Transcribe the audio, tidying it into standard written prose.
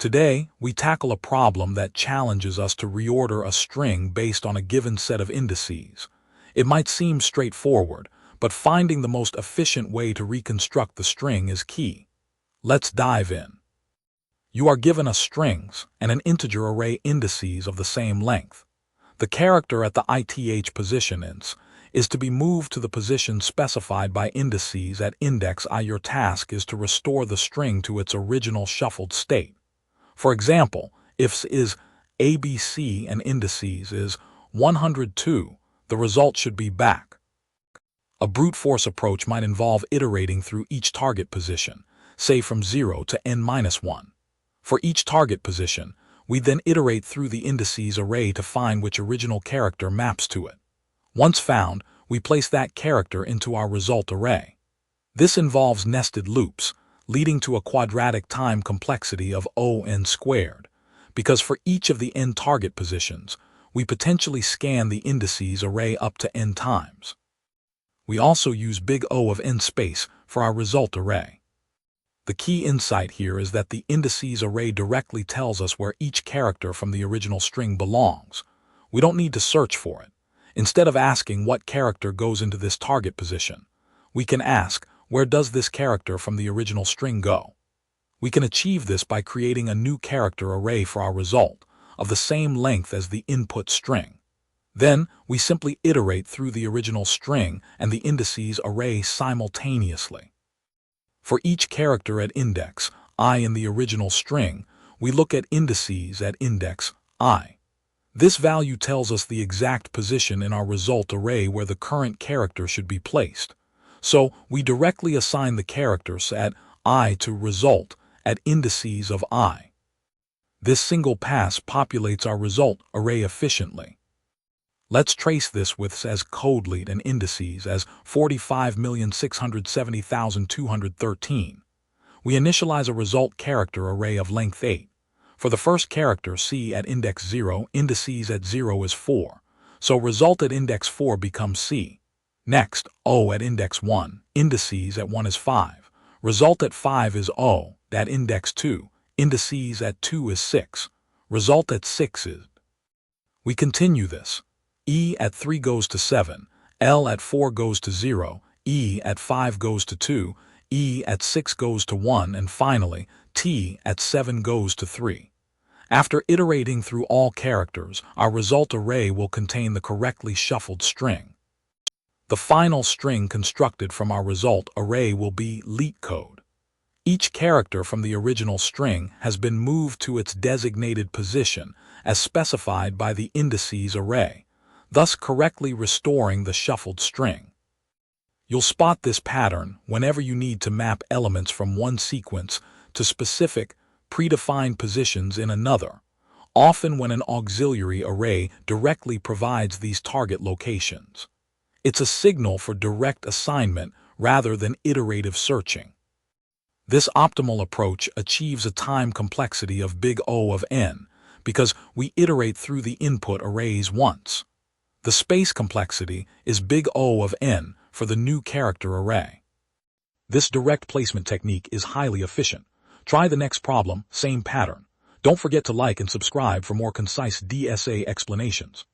Today, we tackle a problem that challenges us to reorder a string based on a given set of indices. It might seem straightforward, but finding the most efficient way to reconstruct the string is key. Let's dive in. You are given a strings and an integer array indices of the same length. The character at the ith position is to be moved to the position specified by indices at index I. Your task is to restore the string to its original shuffled state. For example, if is ABC and indices is 102, the result should be back. A brute force approach might involve iterating through each target position, say from 0 to n-1. For each target position, we then iterate through the indices array to find which original character maps to it. Once found, we place that character into our result array. This involves nested loops, leading to a quadratic time complexity of O(n squared, because for each of the n target positions, we potentially scan the indices array up to n times. We also use big O of n space for our result array. The key insight here is that the indices array directly tells us where each character from the original string belongs. We don't need to search for it. Instead of asking what character goes into this target position, we can ask, where does this character from the original string go? We can achieve this by creating a new character array for our result, of the same length as the input string. Then, we simply iterate through the original string and the indices array simultaneously. For each character at index I in the original string, we look at indices at index I. This value tells us the exact position in our result array where the current character should be placed. So, we directly assign the characters at I to result at indices of I. This single pass populates our result array efficiently. Let's trace this with as CodeLeet and indices as 45,670,213. We initialize a result character array of length 8. For the first character C at index 0, indices at 0 is 4, so result at index 4 becomes C. Next, O at index 1, indices at 1 is 5, result at 5 is O, at index 2, indices at 2 is 6, result at 6 is. We continue this. E at 3 goes to 7, L at 4 goes to 0, E at 5 goes to 2, E at 6 goes to 1, and finally, T at 7 goes to 3. After iterating through all characters, our result array will contain the correctly shuffled string. The final string constructed from our result array will be LeetCode. Each character from the original string has been moved to its designated position as specified by the indices array, thus correctly restoring the shuffled string. You'll spot this pattern whenever you need to map elements from one sequence to specific, predefined positions in another, often when an auxiliary array directly provides these target locations. It's a signal for direct assignment rather than iterative searching. This optimal approach achieves a time complexity of big O of n because we iterate through the input arrays once. The space complexity is big O of n for the new character array. This direct placement technique is highly efficient. Try the next problem, same pattern. Don't forget to like and subscribe for more concise DSA explanations.